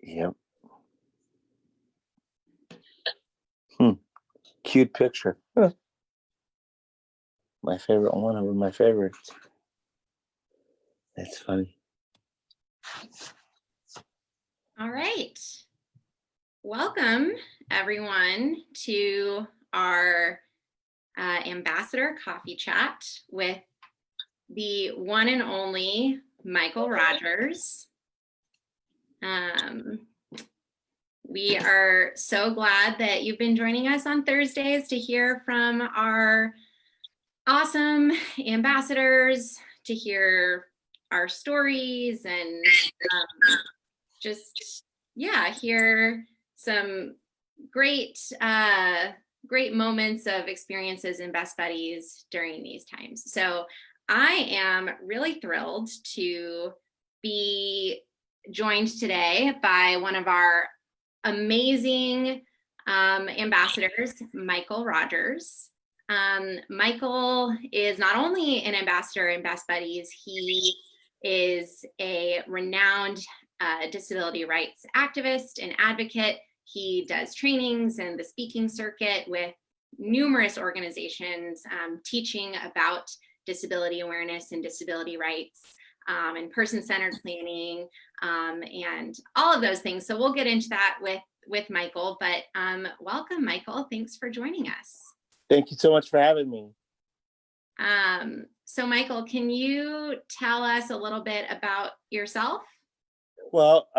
Yep. Cute picture. Huh. My favorite, one of my favorites. That's funny. All right. Welcome, everyone, to our Ambassador Coffee Chat with the one and only Michael Rogers. We are so glad that you've been joining us on Thursdays to hear from our awesome ambassadors, to hear our stories and hear some great moments of experiences in Best Buddies during these times. So I am really thrilled to be joined today by one of our amazing ambassadors, Michael Rogers. Michael is not only an ambassador in Best Buddies, he is a renowned disability rights activist and advocate. He does trainings in the speaking circuit with numerous organizations teaching about disability awareness and disability rights and person-centered planning and all of those things. So we'll get into that with Michael, but welcome, Michael. Thanks for joining us. Thank you so much for having me. So Michael, can you tell us a little bit about yourself? Well,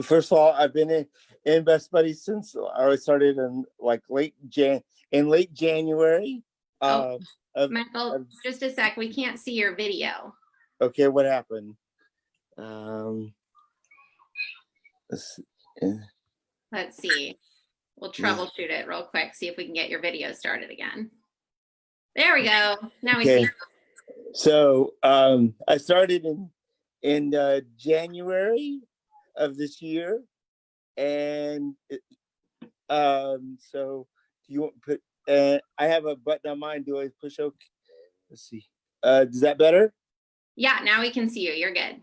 first of all, I've been in Best Buddies since I started in late January. Michael, just a sec. We can't see your video. Okay, what happened? Let's see. We'll troubleshoot it real quick. See if we can get your video started again. There we go. Now we see. So I started in January of this year, and so do you want to put? I have a button on mine. Do I push OK? Let's see. Is that better? Yeah, now we can see you. You're good.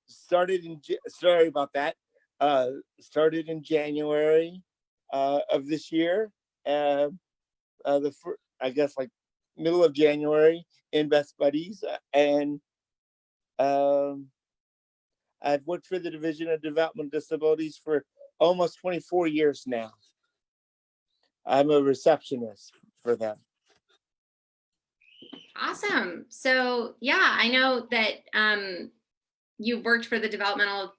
Sorry about that. Started in January of this year. I guess middle of January in Best Buddies, and I've worked for the Division of Developmental Disabilities for almost 24 years now. I'm a receptionist for them. Awesome. So yeah, I know that you've worked for the Developmental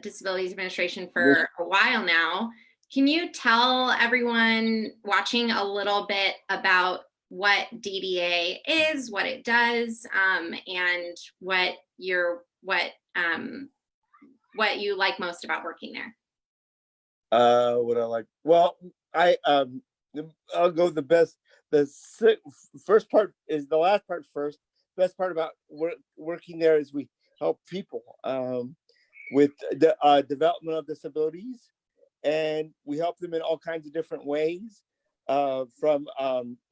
Disabilities Administration for a while now. Can you tell everyone watching a little bit about what DDA is, what it does, and what you like most about working there? What I like? Well, I'll go the best. The first part is the last part first. Best part about working there is we help people with the developmental disabilities, and we help them in all kinds of different ways, from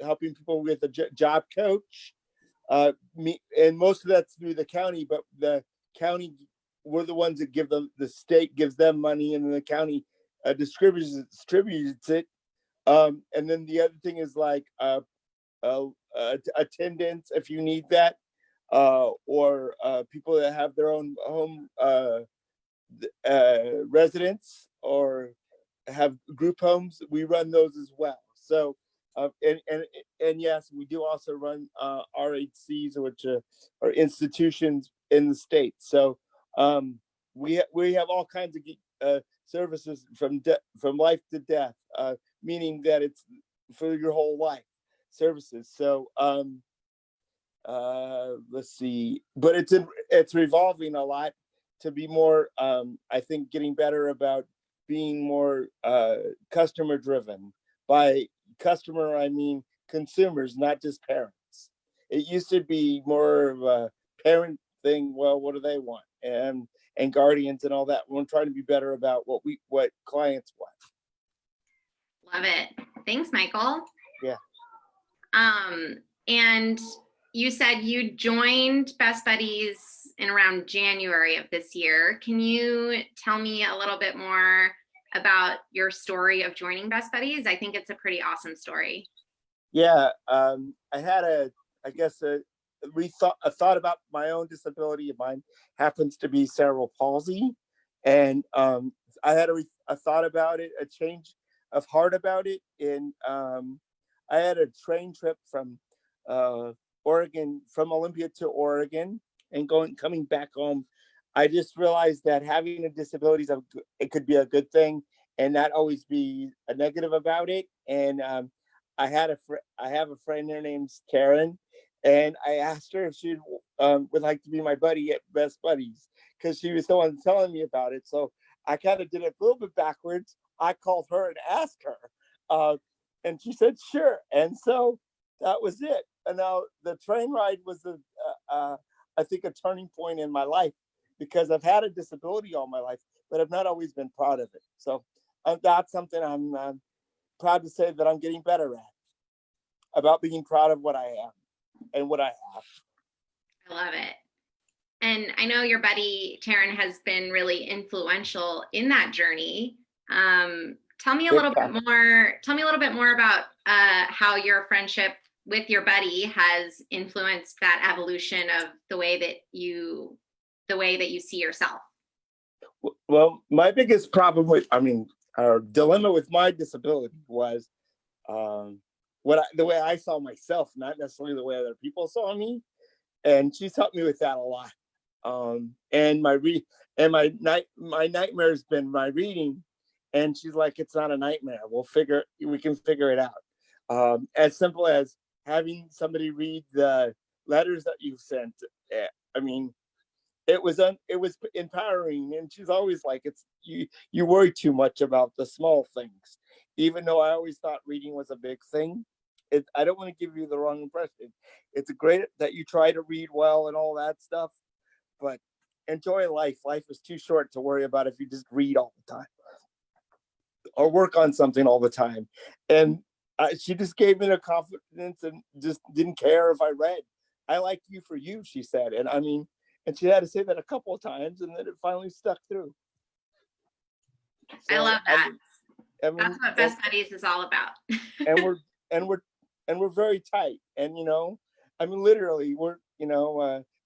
helping people with a job coach, and most of that's through the county, but the county, we're the ones that give them, the state gives them money, and then the county distributes it. And then the other thing is attendance, if you need that, or people that have their own home residence or have group homes, we run those as well. So and yes, we do also run RHCs, which are institutions in the state. So we have all kinds of services from life to death, meaning that it's for your whole life services. So let's see, but it's revolving a lot to be more, I think, getting better about being more customer driven. By customer, I mean consumers, not just parents. It used to be more of a parent thing. Well, what do they want? And guardians and all that. We're trying to be better about what clients want. Love it. Thanks, Michael. Yeah. And you said you joined Best Buddies in around January of this year. Can you tell me a little bit more about your story of joining Best Buddies? I think it's a pretty awesome story. Yeah, I had I guess, a thought about my own disability. Mine happens to be cerebral palsy, and I had a thought about it, a change of heart about it. And I had a train trip from uh, Oregon, from Olympia to Oregon, and coming back home. I just realized that having a disability it could be a good thing, and not always be a negative about it. And I have a friend. Her name's Karen, and I asked her if she would like to be my buddy at Best Buddies, because she was the one telling me about it. So I kind of did it a little bit backwards. I called her and asked her, uh, and she said sure. And so that was it. And now the train ride was I think, a turning point in my life, because I've had a disability all my life, but I've not always been proud of it. So that's something I'm proud to say that I'm getting better at, about being proud of what I am and what I have. I love it. And I know your buddy Taryn has been really influential in that journey. Tell me a little bit more. Tell me a little bit more about how your friendship with your buddy has influenced that evolution of the way that you see yourself. Well, my biggest problem our dilemma with my disability was the way I saw myself, not necessarily the way other people saw me. And she's helped me with that a lot. And my nightmare has been my reading. And she's like, it's not a nightmare. We can figure it out. As simple as having somebody read the letters that you sent. I mean, it was empowering. And she's always like, you worry too much about the small things, even though I always thought reading was a big thing. I don't want to give you the wrong impression. It's great that you try to read well and all that stuff, but enjoy life. Life is too short to worry about if you just read all the time or work on something all the time. And she just gave me the confidence and just didn't care if I read. I like you for you, she said. And I mean, and she had to say that a couple of times, and then it finally stuck through. So, I love that. That's what Best Buddies is all about. and we're very tight. And literally,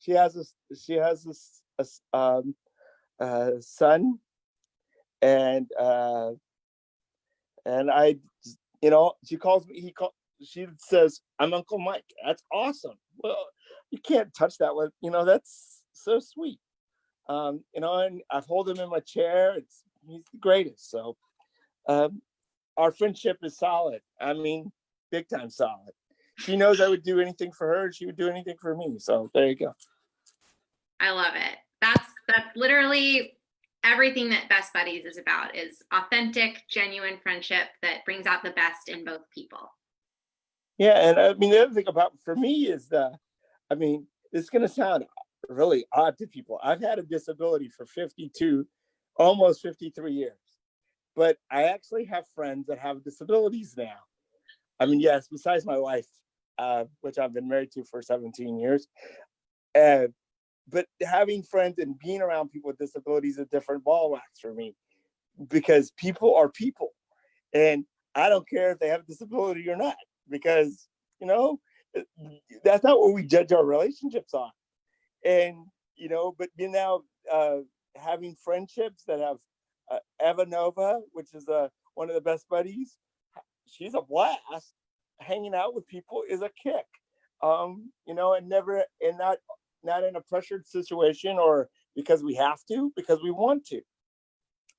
she has a son, and she says, I'm Uncle Mike. That's awesome. Well, you can't touch that with, that's so sweet. And I've hold him in my chair. He's the greatest. So our friendship is solid. I mean, big time solid. She knows I would do anything for her. She would do anything for me. So there you go. I love it. That's literally everything that Best Buddies is about, is authentic, genuine friendship that brings out the best in both people. Yeah. And I mean, the other thing for me is it's going to sound really odd to people. I've had a disability for 52, almost 53 years, but I actually have friends that have disabilities now. I mean, yes, besides my wife, which I've been married to for 17 years. But having friends and being around people with disabilities is a different ball wax for me, because people are people. And I don't care if they have a disability or not, because, that's not what we judge our relationships on. And, but now having friendships that have Eva Nova, which is one of the Best Buddies, she's a blast. Hanging out with people is a kick. And not in a pressured situation, or because we have to, because we want to.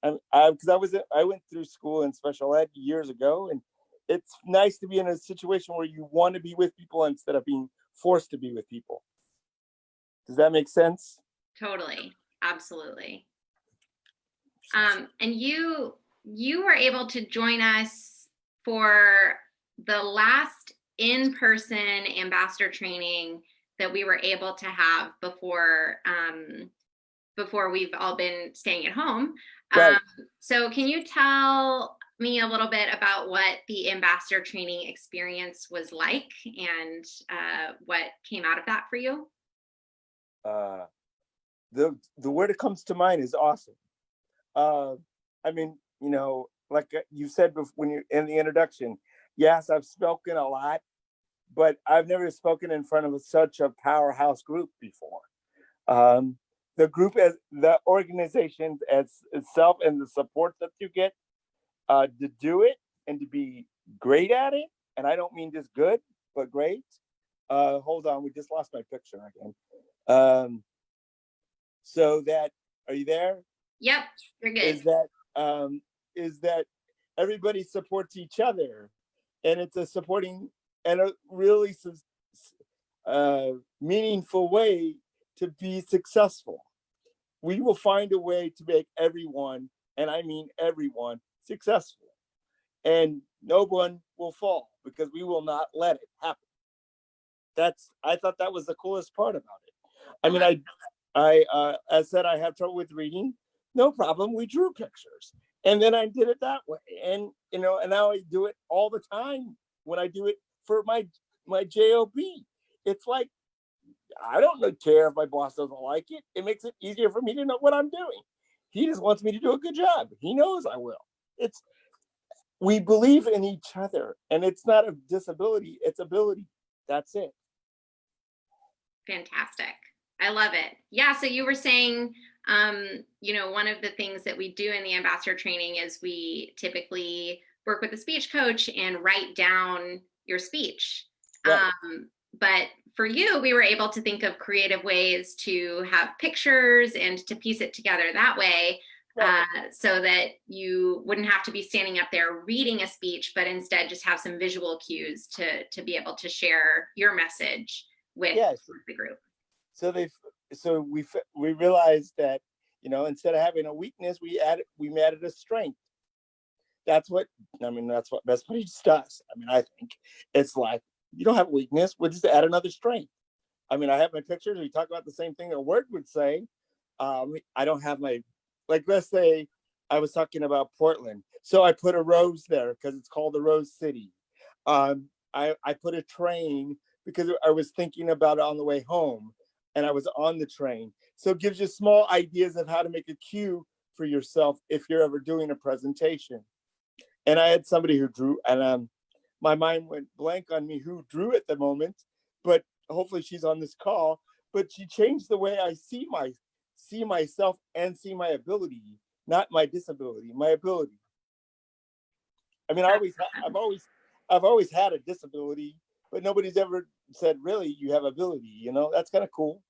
Because I went through school in special ed years ago, and it's nice to be in a situation where you want to be with people instead of being forced to be with people. Does that make sense? Totally. Absolutely. And you were able to join us for the last in-person ambassador training that we were able to have before we've all been staying at home. Right. So can you tell me a little bit about what the ambassador training experience was like and what came out of that for you? Uh, the word that comes to mind is awesome. Uh, I mean, like you said when you're in the introduction, yes, I've spoken a lot, but I've never spoken in front of such a powerhouse group before. Um, the group as the organization as itself and the support that you get to do it and to be great at it. And I don't mean just good, but great. Hold on, we just lost my picture again. So that, are you there? Yep, you're Is good. that is that everybody supports each other, and it's a supporting and a really meaningful way to be successful. We will find a way to make everyone, and I mean everyone, successful, and no one will fall because we will not let it happen. I thought that was the coolest part about it. I mean, I said I have trouble with reading. No problem. We drew pictures, and then I did it that way. And and now I do it all the time when I do it for my job. It's like I don't care if my boss doesn't like it. It makes it easier for me to know what I'm doing. He just wants me to do a good job. He knows I will. It's We believe in each other, and it's not a disability; it's ability. That's it. Fantastic. I love it. Yeah. So you were saying, one of the things that we do in the ambassador training is we typically work with a speech coach and write down your speech. Right. But for you, we were able to think of creative ways to have pictures and to piece it together that way. Right. So that you wouldn't have to be standing up there reading a speech, but instead just have some visual cues to be able to share your message with Yes. the group. So we realized that instead of having a weakness, we added a strength. That's what Best Buddies does. I mean, I think it's like you don't have a weakness, we'll just add another strength. I mean, I have my pictures. We talk about the same thing a word would say. I don't have my, like, let's say I was talking about Portland, so I put a rose there because it's called the Rose City. I put a train because I was thinking about it on the way home, and I was on the train. So it gives you small ideas of how to make a cue for yourself if you're ever doing a presentation. And I had somebody who drew, and my mind went blank on me who drew at the moment, but hopefully she's on this call. But she changed the way I see myself and see my ability, not my disability, my ability. I mean, I've always had a disability, but nobody's ever said, really, you have ability. That's kind of cool.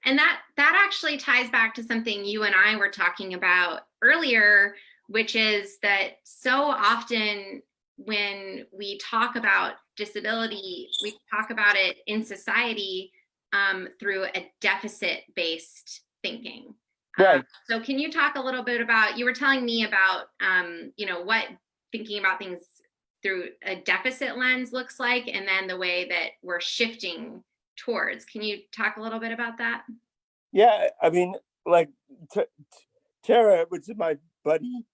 And that actually ties back to something you and I were talking about earlier, which is that so often when we talk about disability, we talk about it in society through a deficit-based thinking. Right. So can you talk a little bit about, you were telling me about, what thinking about things through a deficit lens looks like, and then the way that we're shifting towards. Can you talk a little bit about that? Yeah. I mean, like Tara, which is my buddy,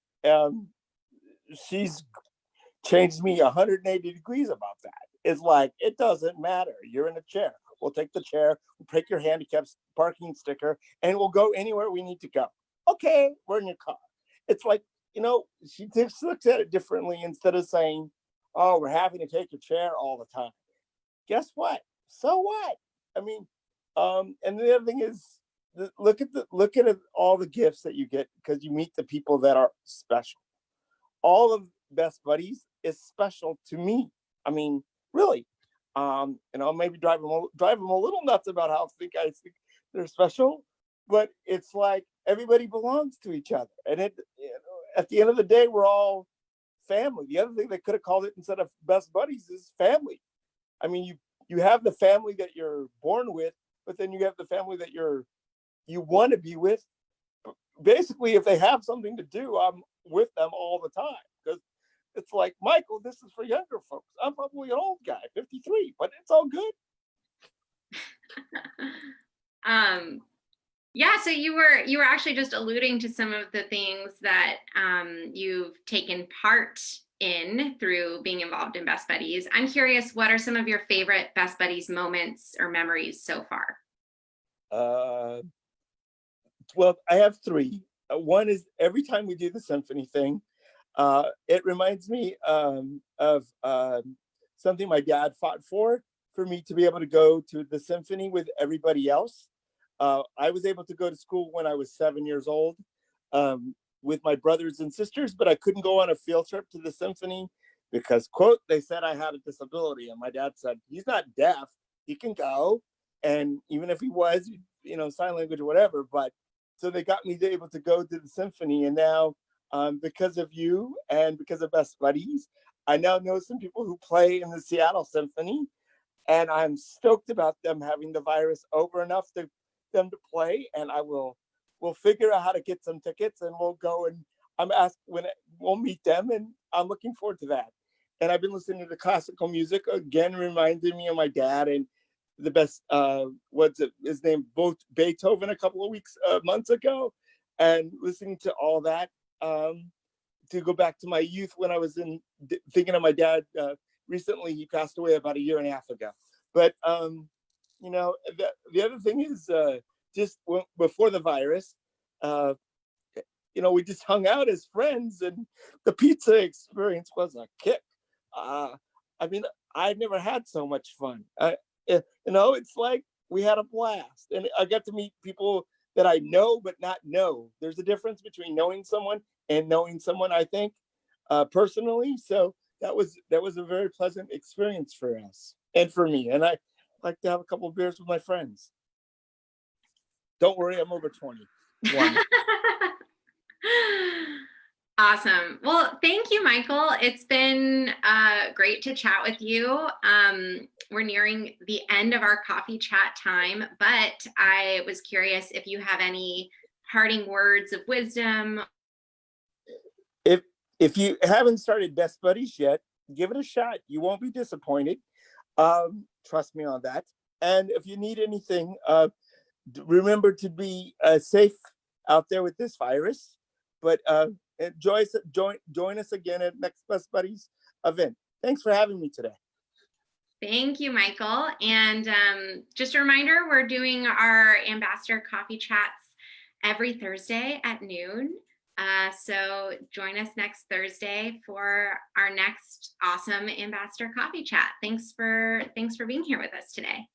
she's changed me 180 degrees about that. It's like, it doesn't matter. You're in a chair. We'll take the chair, we'll take your handicap parking sticker, and we'll go anywhere we need to go. Okay, we're in your car. It's like, she just looks at it differently instead of saying, oh, we're having to take your chair all the time. Guess what? So what? I mean, and the other thing is, look at all the gifts that you get because you meet the people that are special. All of Best Buddies is special to me. I mean, really. Maybe drive them a little nuts about how I think they're special, but it's like everybody belongs to each other, and at the end of the day, we're all family. The other thing they could have called it instead of Best Buddies is family. I mean, you have the family that you're born with, but then you have the family that you want to be with. Basically, if they have something to do, I'm with them all the time because it's like, Michael, this is for younger folks. I'm probably an old guy, 53, but it's all good. Yeah, so you were actually just alluding to some of the things that you've taken part in through being involved in Best Buddies. I'm curious, what are some of your favorite Best Buddies moments or memories so far? Uh, well, I have three. One is every time we do the symphony thing, it reminds me of something my dad fought for me to be able to go to the symphony with everybody else. I was able to go to school when I was 7 years old um, with my brothers and sisters, but I couldn't go on a field trip to the symphony because, quote, they said I had a disability. And my dad said, he's not deaf, he can go. And even if he was, sign language or whatever, but so they got me able to go to the symphony. And now, because of you and because of Best Buddies, I now know some people who play in the Seattle Symphony, and I'm stoked about them having the virus over enough to them to play. And we'll figure out how to get some tickets, and we'll go and I'm asked when we'll meet them, and I'm looking forward to that. And I've been listening to classical music again, reminded me of my dad and the best. What's it, his name? Both Beethoven a couple of months ago, and listening to all that. To go back to my youth when I was thinking of my dad. Recently, he passed away about a year and a half ago. But the other thing is just before the virus, uh, we just hung out as friends, and the pizza experience was a kick. Uh, I mean, I've never had so much fun. It's like we had a blast, and I got to meet people that I know but not know. There's a difference between knowing someone and knowing someone, I think, personally. So that was a very pleasant experience for us and for me. And I like to have a couple of beers with my friends. Don't worry, I'm over 21. Awesome. Well, thank you, Michael. It's been great to chat with you. We're nearing the end of our coffee chat time, but I was curious if you have any parting words of wisdom. If you haven't started Best Buddies yet, give it a shot. You won't be disappointed. Trust me on that. And if you need anything, remember to be safe out there with this virus. But join us again at next Best Buddies event. Thanks for having me today. Thank you, Michael. And just a reminder, we're doing our Ambassador Coffee Chats every Thursday at noon. So join us next Thursday for our next awesome Ambassador Coffee Chat. Thanks for being here with us today.